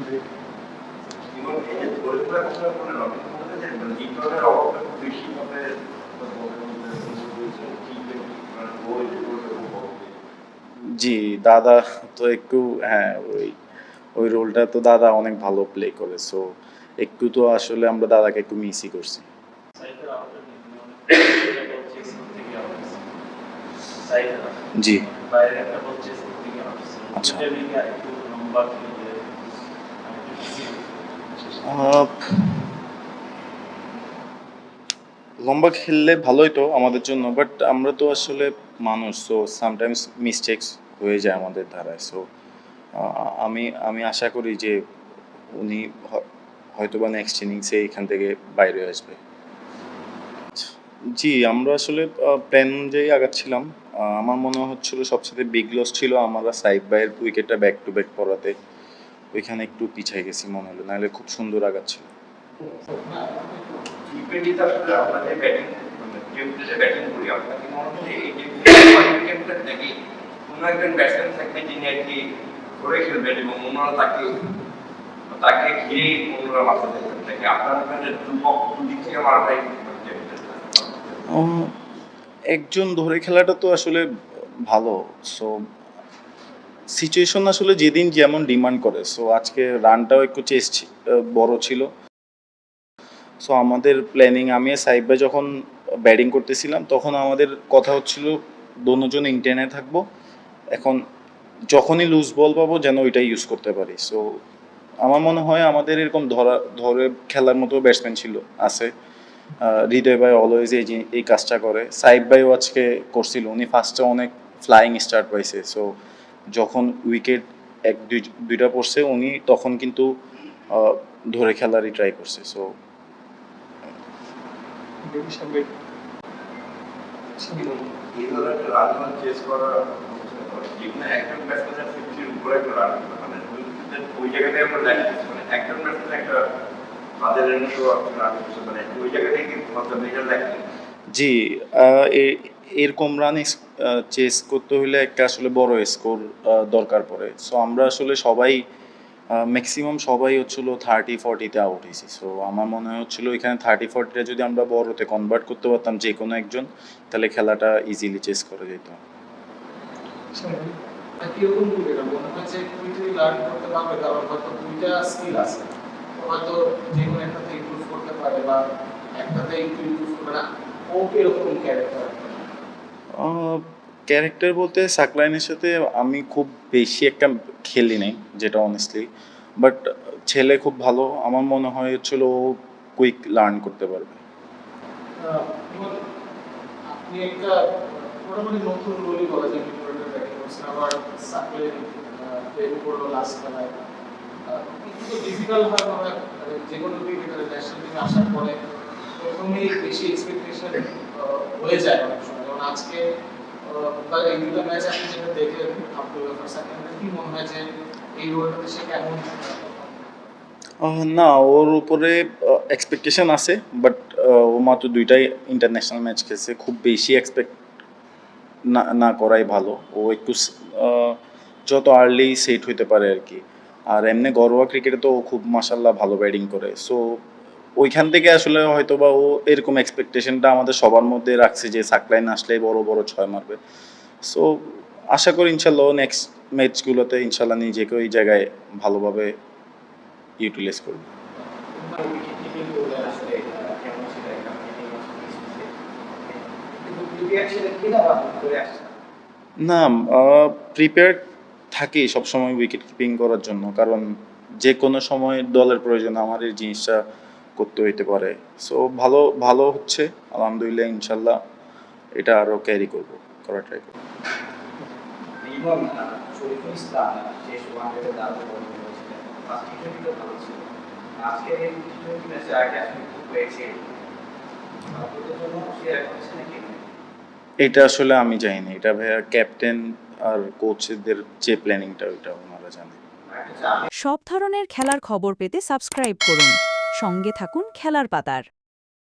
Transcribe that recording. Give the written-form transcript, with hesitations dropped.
জি। এবং এই যে ধরে রাখার কথা বললেন আপনি বলতে যে মানে ইনডোরের অভাবটা খুব বেশি ভাবে মানে বই জি, দাদা তো একটু হ্যাঁ, ওই রোলটা তো দাদা অনেক ভালো প্লে করে। সো একটু তো আসলে আমরা দাদাকে একটু মিসই করছি। সাইফের আওয়াজটা কিন্তু অনেক হচ্ছে স্কুল থেকে আওয়াজ সাইফের জি, বাইরের একটা হচ্ছে স্কুল থেকে আওয়াজ আচ্ছা। দুইটা মিলিয়ে একটু লম্বা খেলে আহ, লম্বা খেললে ভালোই তো আমাদের জন্য, বাট আমরা তো আসলে মানুষ, সো সামটাইমস মিস্টেকস হয়ে যায় আমাদের ধারায়। সো আমি আমি আশা করি যে উনি হয়তোবা নেক্সট ইনিংসে এখান থেকে বাইরে আসবে। জি, আমরা আসলে প্ল্যান অনুযায়ী আগাচ্ছিলাম। আমার মনে হচ্ছিল সবচেয়ে বিগ লস ছিল আমরা সাইফ ভাইয়ের উইকেটটা ব্যাক টু ব্যাক পড়াতে। ওইখানে একটু পিছায় গেছি মনে হলো, নাহলে খুব সুন্দর আগাচ্ছিল। টি-টোয়েন্টিতে আসলে আমরা যে ব্যাটিং মানে টি-টোয়েন্টিতে যে ব্যাটিং করি আমরা কিন্তু মনে হয় এই যে উইকেটটা নাকি কোনো একজন ব্যাটসম্যান থাকবে যিনি আর কি ধরে খেলবেন এবং অন্যরা তাকে ঘিরে অন্যরা মাথা দেবেন নাকি আপনার কাছে দুদিক থেকে মারাটাই উম, একজন ধরে খেলাটা তো আসলে ভালো। সো সিচুয়েশন আসলে যেদিন যেমন ডিমান্ড করে। সো আজকে রানটাও একটু বড় ছিল। সো আমাদের প্ল্যানিং, আমি আর সাইব ভাই যখন ব্যাটিং করতেছিলাম তখন আমাদের কথা হচ্ছিল দোনোজন ইন্টেনে থাকবো। এখন যখনই লুজ বল পাবো যেন ওইটাই ইউজ করতে পারি। সো আমার মনে হয় আমাদের এরকম ধরে খেলার মতো ব্যাটসম্যান আছে। হৃদয় ভাই অলওয়েজ এই কাজটা করে। সাইব ভাইও আজকে করছিল, উনি ফার্স্টে অনেক ফ্লাইং স্টার্ট পাইছে। সো যখন উইকেট দুইটা পড়ছে উনি তখন কিন্তু আহ, ধরে খেলারই ট্রাই করছে। সো এই ধরনের রান চেস করা যেখানে একজন ব্যাটসম্যানের 50 উপরে একটা রান মানে ওই জায়গাটায় আমরা দেখতেছি মানে একজন ব্যাটসম্যান একটা তাদের মতো রান করছে মানে ওই জায়গাটায় কি মতলব মেজর লাগছে জি, এরকম রান চেস করতে হলে একটা আসলে বড় স্কোর দরকার পড়ে। সো আমরা আসলে সবাই ম্যাক্সিমাম সবাই হচ্ছিল 30-40-তে আউট হয়েছি। সো আমার মনে হচ্ছিল এখানে 30-40টা যদি আমরা বড়তে কনভার্ট করতে পারতাম যে কোনো একজন, তাহলে খেলাটা ইজিলি চেস করা যেত। কিরকম উইকেট মনে হচ্ছে কুইকলি লার্ন করতে পারবে কারণ হয়তো দুইটা স্কিল আছে হয়তো যে কোনো একটাতে ইমপ্রুভ করতে পারে বা একটাতে একটু ইমপ্রুভ করবে না ও কিরকম ক্যারেক্টার ক্যারেক্টার বলতে সাকলাইনের সাথে আমি খুব বেশি একটা খেলি নাই, যেটা অনেস্টলি। বাট ছেলে খুব ভালো, আমার মনে হয় হচ্ছিল ও কুইক লার্ন করতে পারবে। আপনি একটা মোটামুটি নতুন রোলই বলা যায় মিডফিল্ডার ব্যাটিং করছেন আবার সাকলে প্লে করলো লাস্ট খেলায় একটু ডিফিকাল্ট হয় মানে যে কোনো ক্রিকেটারের ন্যাশনাল টিমে আসার পরে প্রথমেই বেশি এক্সপেকটেশন হয়ে যায় অনেক সময় যেমন আজকে বা এই দুটো ম্যাচ আপনি যেটা দেখলেন আব্দুল গাফার সাকিবের কি মনে হয় যে এই রোলটাতে সে কেমন না, ওর উপরে এক্সপেকটেশন আছে, বাট ও মাত্র দুইটাই ইন্টারন্যাশনাল ম্যাচ খেলছে, খুব বেশি এক্সপেক্ট না না করাই ভালো। ও একটু যত আর্লি সেট হইতে পারে আর কি। আর এমনি ঘরোয়া ক্রিকেটে তো ও খুব মাসাল্লাহ ভালো ব্যাটিং করে। সো ওইখান থেকে আসলে হয়তো বা ও এরকম এক্সপেকটেশনটা আমাদের সবার মধ্যে রাখছে যে সাকলাইন আসলে বড় বড় ছয় মারবে। সো আশা করি ইনশাল্লাহ নেক্সট ম্যাচগুলোতে ইনশাল্লাহ নিজেকে ওই জায়গায় ভালোভাবে ইউটিলাইজ করবে। না, প্রিপেয়ার্ড থাকি সবসময় উইকেট কিপিং করার জন্য, কারণ যে কোনো সময় দলের প্রয়োজন আমার এই জিনিসটা করতে হইতে পারে। সো ভালো ভালো হচ্ছে আলহামদুলিল্লাহ, ইনশাল্লাহ এটা আরও ক্যারি করবো, করার ট্রাই করবো। এবং শরীফুল ইসলাম শেষ ওয়ানডেতে দারুণ বোলিং করেছিলেন ফার্স্ট টি-টোয়েন্টিতে ভালো ছিল আজকের এই টি-টোয়েন্টি ম্যাচে আগে আসলে খুব হয়েছে আপনাদের জন্য শেয়ার করেছে নাকি এটা আসলে আমি জানি, এটা ভাইয়া ক্যাপ্টেন আর কোচদের যে প্ল্যানিংটা ওইটা ওনারা জানে। সব ধরনের খেলার খবর পেতে সাবস্ক্রাইব করুন। সঙ্গে থাকুন খেলার পাতার।